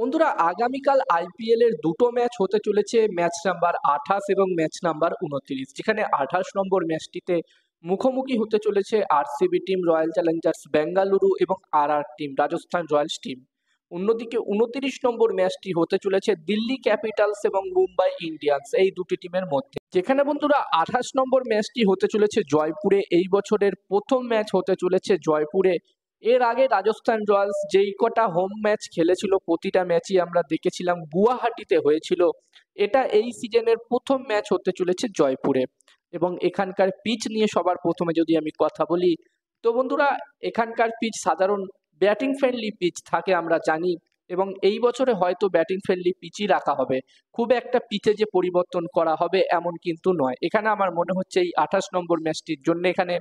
বন্ধুরা, আগামীকাল আইপিএল এর দুটো ম্যাচ হতে চলেছে। ম্যাচ নাম্বার 28 এবং ম্যাচ নাম্বার 29, যেখানে 28 নম্বর ম্যাচটিতে মুখোমুখি হতে চলেছে RCB team, Royal Challengers Bengaluru এবং RR team, Rajasthan Royals team. অন্যদিকে 29 নম্বর ম্যাচটি হতে চলেছে দিল্লি ক্যাপিটালস এবং মুম্বাই ইন্ডিয়ান্স, এই দুটি টিমের মধ্যে। যেখানে বন্ধুরা 28 নম্বর ম্যাচটি হতে চলেছে জয়পুরে। এই বছরের প্রথম ম্যাচ হতে চলেছে জয়পুরে। এর আগে রাজস্থান রয়্যালস যেই কটা হোম ম্যাচ খেলেছিল, প্রতিটা ম্যাচই আমরা দেখেছিলাম গুয়াহাটিতে হয়েছিল। এটা এই সিজনের প্রথম ম্যাচ হতে চলেছে জয়পুরে। এবং এখানকার পিচ নিয়ে সবার প্রথমে যদি আমি কথা বলি, তো বন্ধুরা এখানকার পিচ সাধারণ ব্যাটিং ফ্রেন্ডলি পিচ থাকে আমরা জানি, এবং এই বছরে হয়তো ব্যাটিং ফ্রেন্ডলি পিচই রাখা হবে। খুব একটা পিচে যে পরিবর্তন করা হবে এমন কিন্তু নয়। এখানে আমার মনে হচ্ছে এই 28 নম্বর ম্যাচটির জন্য এখানে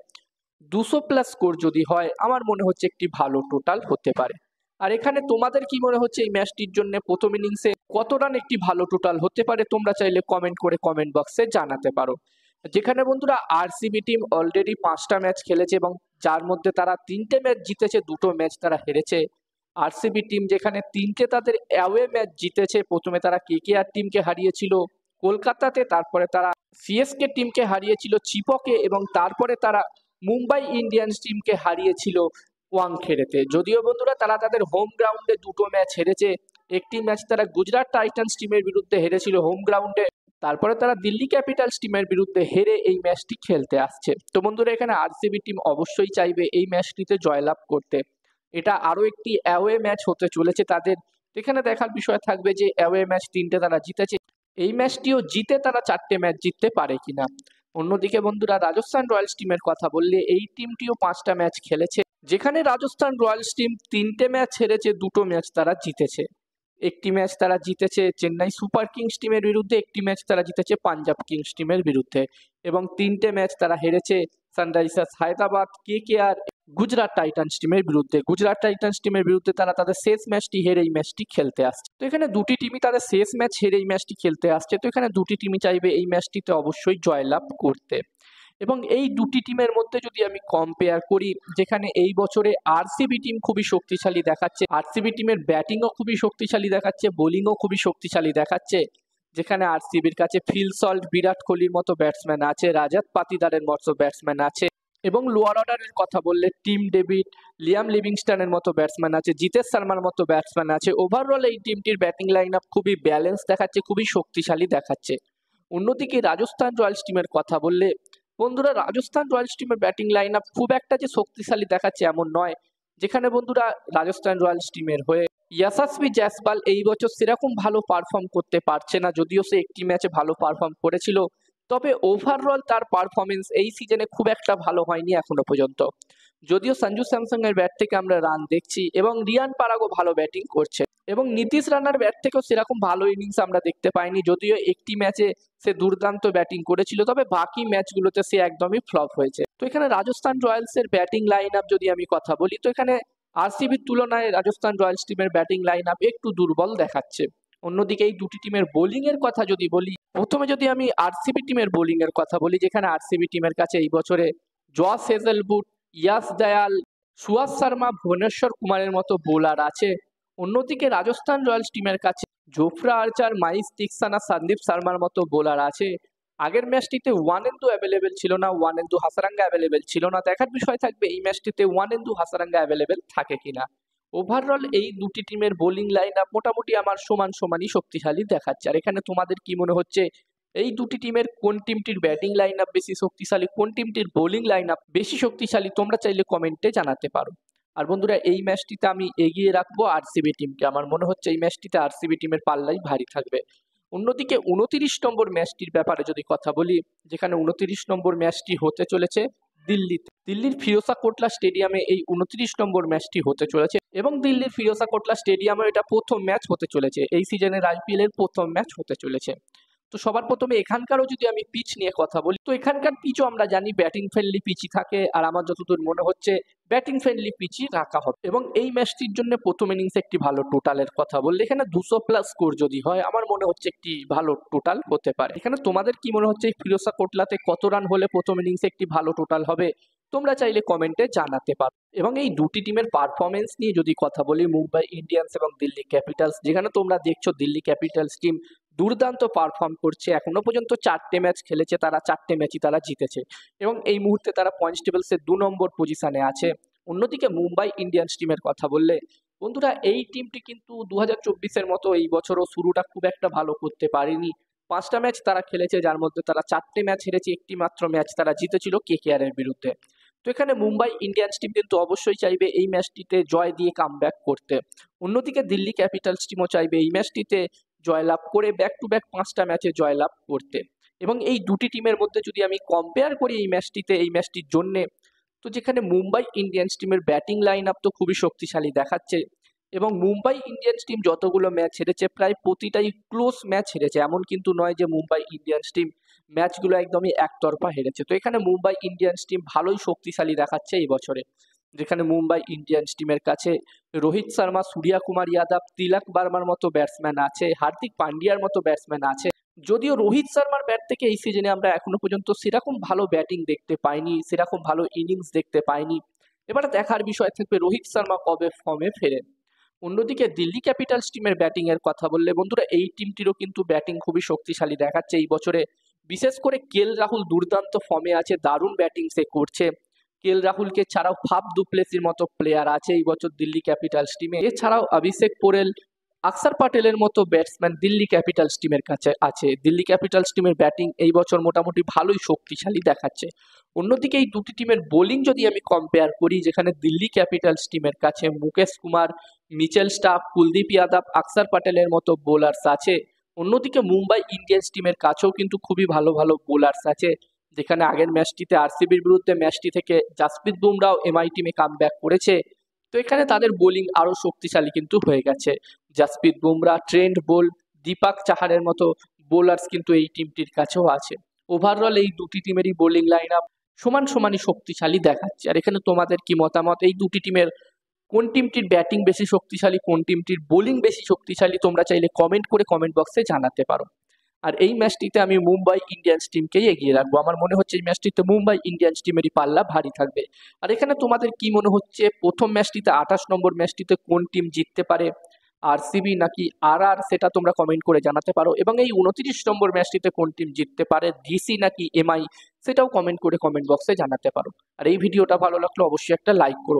200+ স্কোর যদি হয়, আমার মনে হচ্ছে একটি ভালো টোটাল হতে পারে। আর এখানে তোমাদের কি মনে হচ্ছে এই ম্যাচটির জন্য প্রথম ইনিংসে কত রান একটি ভালো টোটাল হতে পারে? তোমরা চাইলে কমেন্ট করে কমেন্ট বক্সে জানাতে পারো। যেখানে বন্ধুরা আরসিবি টিম অলরেডি 5টা ম্যাচ খেলেছে এবং যার মধ্যে তারা 3টে ম্যাচ জিতেছে, 2টো ম্যাচ তারা হেরেছে। আরসিবি টিম যেখানে 3টে তাদের অ্যাওয়ে ম্যাচ জিতেছে। প্রথমে তারা কেকেআর টিমকে হারিয়েছিল কলকাতাতে, তারপরে তারা সিএসকে টিমকে হারিয়েছিল চিপকে, এবং তারপরে তারা মুম্বাই ইন্ডিয়ান্স টিমকে হারিয়েছিল ওয়াংখেড়েতে। যদিও বন্ধুরা তারা তাদের হোম গ্রাউন্ডে 2টো ম্যাচ হেরেছে। একটি ম্যাচ তারা গুজরাট টাইটান্স টিমের বিরুদ্ধে হেরেছিল হোম গ্রাউন্ডে, তারপরে তারা দিল্লি ক্যাপিটালস টিমের বিরুদ্ধে হেরে এই ম্যাচটি খেলতে আসছে। তো বন্ধুরা এখানে আরসিবি টিম অবশ্যই চাইবে এই ম্যাচটিতে জয়লাভ করতে। এটা আরো একটি অ্যাওয়ে ম্যাচ হতে চলেছে তাদের। এখানে দেখার বিষয় থাকবে যে অ্যাওয়ে ম্যাচ 3টে তারা জিতেছে, এই ম্যাচটিও জিতে তারা 4টে ম্যাচ জিততে পারে কিনা। অন্যদিকে বন্ধুরা রাজস্থান রয়্যালস টিমের কথা বললে, এই টিমটিও 5টা ম্যাচ খেলেছে, যেখানে রাজস্থান রয়্যালস টিম 3টে ম্যাচ হেরেছে, 2টো ম্যাচ তারা জিতেছে। একটি ম্যাচ তারা জিতেছে চেন্নাই সুপার কিংস টিমের বিরুদ্ধে, একটি ম্যাচ তারা জিতেছে পাঞ্জাব কিংস টিমের বিরুদ্ধে, এবং 3টে ম্যাচ তারা হেরেছে Sunrisers Hyderabad, KKR, Gujarat Titans টিমের বিরুদ্ধে। গুজরাট টাইটান্স টিমের বিরুদ্ধে তারা তাদের শেষ ম্যাচটি হেরে এই ম্যাচটি খেলতে আসছে। তো এখানে দুটি টিমই তাদের শেষ ম্যাচ হেরে এই ম্যাচটি খেলতে আসছে। তো এখানে দুটি টিমই চাইবে এই ম্যাচটিতে অবশ্যই জয়লাভ করতে। এবং এই দুটি টিমের মধ্যে যদি আমি কম্পেয়ার করি, যেখানে এই বছরে আরসিবি টিম খুবই শক্তিশালী দেখাচ্ছে, আরসিবি টিমের ব্যাটিংও খুবই শক্তিশালী দেখাচ্ছে, বোলিংও খুবই শক্তিশালী দেখাচ্ছে। যেখানে আরসিবির কাছে ফিল সল্ট, বিরাট কোহলির মতো ব্যাটসম্যান আছে, রাজাত পাতিদারের মতো ব্যাটসম্যান আছে, এবং লোয়ার অর্ডারের কথা বললে টিম ডেভিড, লিয়াম লিভিংস্টনের মতো ব্যাটসম্যান আছে, জিতেশ শর্মার মতো ব্যাটসম্যান আছে। ওভারঅল এই টিমটির ব্যাটিং লাইন আপ খুবই ব্যালেন্স দেখাচ্ছে, খুবই শক্তিশালী দেখাচ্ছে। অন্যদিকে রাজস্থান রয়্যালস টিমের কথা বললে, বন্ধুরা রাজস্থান রয়্যালস টিমের ব্যাটিং লাইন আপ খুব একটা যে শক্তিশালী দেখাচ্ছে এমন নয়। যেখানে বন্ধুরা রাজস্থান রয়্যালস টিমের হয়ে ইয়াশাসভি জয়সওয়াল এই বছর সেরকম ভালো পারফর্ম করতে পারছে না, যদিও সে একটি ম্যাচে ভালো পারফর্ম করেছিল। তবে ওভারঅল তার পারফরমেন্স এই সিজনে খুব একটা ভালো হয়নি এখনো পর্যন্ত। যদিও সঞ্জু স্যামসং এর ব্যাট থেকে আমরা রান দেখছি, এবং রিয়ান পারাগও ভালো ব্যাটিং করছে, এবং নীতিশ রানার ব্যাট থেকেও সেরকম ভালো ইনিংস আমরা দেখতে পাইনি। যদিও একটি ম্যাচে সে দুর্দান্ত ব্যাটিং করেছিল, তবে বাকি ম্যাচগুলোতে সে একদমই ফ্লপ হয়েছে। তো এখানে রাজস্থান রয়্যালস এর ব্যাটিং লাইন আপ যদি আমি কথা বলি, তো এখানে আরসিবির তুলনায় রাজস্থান রয়্যালস টিমের ব্যাটিং লাইন আপ একটু দুর্বল দেখাচ্ছে। অন্যদিকে এই দুটি টিমের বোলিং এর কথা যদি বলি, প্রথমে যদি আমি আরসিবি টিমের বোলিং এর কথা বলি, যেখানে আরসিবি টিমের কাছে এই বছরে জস হেজেলউড, ইয়াশ দয়াল, সুয়াস শর্মা, ভুবনেশ্বর কুমারের মতো বোলার আছে। অন্যদিকে রাজস্থান রয়্যালস টিমের কাছে জোফরা আর্চার, মাইস তিক্সানা, সন্দীপ শর্মার মতো বোলার আছে। আগের ম্যাচটিতে ওয়ানেন্দু অ্যাভেলেবেল ছিল না, ওয়ানেন্দু হাসারাঙ্গা অ্যাভেলেবেল ছিল না। দেখার বিষয় থাকবে এই ম্যাচটিতে ওয়ানেন্দু হাসারাঙ্গা অ্যাভেলেবেল থাকে কিনা। ওভারঅল এই দুটি টিমের বোলিং লাইন আপ মোটামুটি আমার সমানই শক্তিশালী দেখাচ্ছে। আর এখানে তোমাদের কি মনে হচ্ছে এই দুটি টিমের কোন টিমটির ব্যাটিং লাইন আপ বেশি শক্তিশালী, কোন টিমটির বোলিং লাইন আপ বেশি শক্তিশালী, তোমরা চাইলে কমেন্টে জানাতে পারো। আর বন্ধুরা এই ম্যাচটিতে আমি এগিয়ে রাখবো আরসিবি টিমকে। আমার মনে হচ্ছে এই ম্যাচটিতে আরসিবি টিমের পাল্লাই ভারী থাকবে। অন্যদিকে 29 নম্বর ম্যাচটির ব্যাপারে যদি কথা বলি, যেখানে 29 নম্বর ম্যাচটি হতে চলেছে দিল্লিতে, দিল্লির ফিরোজা কোটলা স্টেডিয়ামে এই 29 নম্বর ম্যাচটি হতে চলেছে, এবং দিল্লির ফিরোজা কোটলা স্টেডিয়ামে এটা প্রথম ম্যাচ হতে চলেছে, এই সিজনের আইপিএল এর প্রথম ম্যাচ হতে চলেছে। তো সবার প্রথমে এখানকারও যদি আমি পিচ নিয়ে কথা বলি, তো এখানকার পিচও আমরা জানি ব্যাটিং ফ্রেন্ডলি পিচই থাকে, আর আমার যতদূর মনে হচ্ছে ব্যাটিং ফ্রেন্ডলি পিচই রাখা হবে। এবং এই ম্যাচটির জন্য প্রথম ইনিংসে একটি ভালো টোটালের কথা বললে, এখানে 200+ স্কোর যদি হয়, আমার মনে হচ্ছে একটি ভালো টোটাল হতে পারে। এখানে তোমাদের কি মনে হচ্ছে এই ফিরোজা কোটলাতে কত রান হলে প্রথম ইনিংসে একটি ভালো টোটাল হবে? তোমরা চাইলে কমেন্টে জানাতে পারো। এবং এই দুটি টিমের পারফরমেন্স নিয়ে যদি কথা বলি, মুম্বাই ইন্ডিয়ান্স এবং দিল্লি ক্যাপিটালস, যেখানে তোমরা দেখছো দিল্লি ক্যাপিটালস টিম দুর্দান্ত পারফর্ম করছে। এখনো পর্যন্ত 4টে ম্যাচ খেলেছে তারা, 4টে ম্যাচই তারা জিতেছে এবং এই মুহূর্তে তারা পয়েন্টস টেবিলসে 2 নম্বর পজিশনে আছে। অন্যদিকে মুম্বাই ইন্ডিয়ান্স টিমের কথা বললে বন্ধুরা, এই টিমটি কিন্তু 2024-এর মতো এই বছরও শুরুটা খুব একটা ভালো করতে পারেনি। 5টা ম্যাচ তারা খেলেছে, যার মধ্যে তারা 4টে ম্যাচ হেরেছে, একটি মাত্র ম্যাচ তারা জিতেছিল কেকেআর এর বিরুদ্ধে। তো এখানে মুম্বাই ইন্ডিয়ান্স টিম কিন্তু অবশ্যই চাইবে এই ম্যাচটিতে জয় দিয়ে কামব্যাক করতে। অন্যদিকে দিল্লি ক্যাপিটালস টিমও চাইবে এই ম্যাচটিতে জয়লাভ করে ব্যাক টু ব্যাক 5টা ম্যাচে জয়লাভ করতে। এবং এই দুটি টিমের মধ্যে যদি আমি কম্পেয়ার করি এই ম্যাচটিতে, এই ম্যাচটির জন্যে, তো যেখানে মুম্বাই ইন্ডিয়ান্স টিমের ব্যাটিং লাইন আপ তো খুবই শক্তিশালী দেখাচ্ছে এবং মুম্বাই ইন্ডিয়ান্স টিম যতগুলো ম্যাচ হেরেছে প্রায় প্রতিটাই ক্লোজ ম্যাচ হেরেছে। এমন কিন্তু নয় যে মুম্বাই ইন্ডিয়ান্স টিম ম্যাচগুলো একদমই একতরফা হেরেছে। তো এখানে মুম্বাই ইন্ডিয়ান্স টিম ভালোই শক্তিশালী দেখাচ্ছে এই বছরে, যেখানে মুম্বাই ইন্ডিয়ান্স টিমের কাছে রোহিত শর্মা, সূর্যা কুমার যাদব, তিলক বর্মার মতো ব্যাটসম্যান আছে, হার্দিক পান্ডিয়ার মতো ব্যাটসম্যান আছে। যদিও রোহিত শর্মার ব্যাট থেকে এই সিজনে আমরা এখনো পর্যন্ত সেরকম ভালো ব্যাটিং দেখতে পাইনি, সেরকম ভালো ইনিংস দেখতে পাইনি। এবারে দেখার বিষয় থাকবে রোহিত শর্মা কবে ফর্মে ফেরেন। অন্যদিকে দিল্লি ক্যাপিটালস টিমের ব্যাটিং এর কথা বললে বন্ধুরা, এই টিমটিরও কিন্তু ব্যাটিং খুবই শক্তিশালী দেখাচ্ছে এই বছরে। বিশেষ করে কেএল রাহুল দুর্দান্ত ফর্মে আছে, দারুণ ব্যাটিং সে করছে। কেএল রাহুলকে ছাড়াও ফাফ ডুপ্লেসির মতো প্লেয়ার আছে এই বছর দিল্লি ক্যাপিটালস টিমে। এছাড়াও অভিষেক পোরেল, আকসার প্যাটেলের মতো ব্যাটসম্যান দিল্লি ক্যাপিটালস টিমের কাছে আছে। দিল্লি ক্যাপিটালস টিমের ব্যাটিং এই বছর মোটামুটি ভালোই শক্তিশালী দেখাচ্ছে। অন্যদিকে এই দুটি টিমের বোলিং যদি আমি কম্পেয়ার করি, যেখানে দিল্লি ক্যাপিটালস টিমের কাছে মুকেশ কুমার, মিচেল স্টার্ক, কুলদীপ যাদব, আকসার প্যাটেলের মতো বোলার্স আছে। অন্যদিকে মুম্বাই ইন্ডিয়ান্স টিমের কাছেও কিন্তু খুবই ভালো ভালো বোলার্স আছে, যেখানে আগের ম্যাচটিতে আরসিবির বিরুদ্ধে ম্যাচটি থেকে জাসপ্রীত বুমরাও এমআই টিমে কামব্যাক করেছে। তো এখানে তাদের বোলিং আরো শক্তিশালী কিন্তু হয়ে গেছে। জাসপ্রীত বুমরা, ট্রেন্ট বোল্ট, দীপক চাহারের মতো বোলার্স কিন্তু এই টিমটির কাছেও আছে। ওভারঅল এই দুটি টিমেরই বোলিং লাইন আপ সমান সমানই শক্তিশালী দেখাচ্ছে। আর এখানে তোমাদের কি মতামত? এই দুটি টিমের কোন টিমটির ব্যাটিং বেশি শক্তিশালী, কোন টিমটির বোলিং বেশি শক্তিশালী, তোমরা চাইলে কমেন্ট করে কমেন্ট বক্সে জানাতে পারো। আর এই ম্যাচটিতে আমি মুম্বাই ইন্ডিয়ান্স টিমকেই এগিয়ে রাখবো। আমার মনে হচ্ছে এই ম্যাচটিতে মুম্বাই ইন্ডিয়ান্স টিমেরই পাল্লা ভারী থাকবে। আর এখানে তোমাদের কি মনে হচ্ছে, প্রথম ম্যাচটিতে 28 নম্বর ম্যাচটিতে কোন টিম জিততে পারে, আরসিবি নাকি আর, সেটা তোমরা কমেন্ট করে জানাতে পারো। এবং এই 29 নম্বর ম্যাচটিতে কোন টিম জিততে পারে, ডিসি নাকি এমআই, সেটাও কমেন্ট করে কমেন্ট বক্সে জানাতে পারো। আর এই ভিডিওটা ভালো লাগলো অবশ্যই একটা লাইক করো।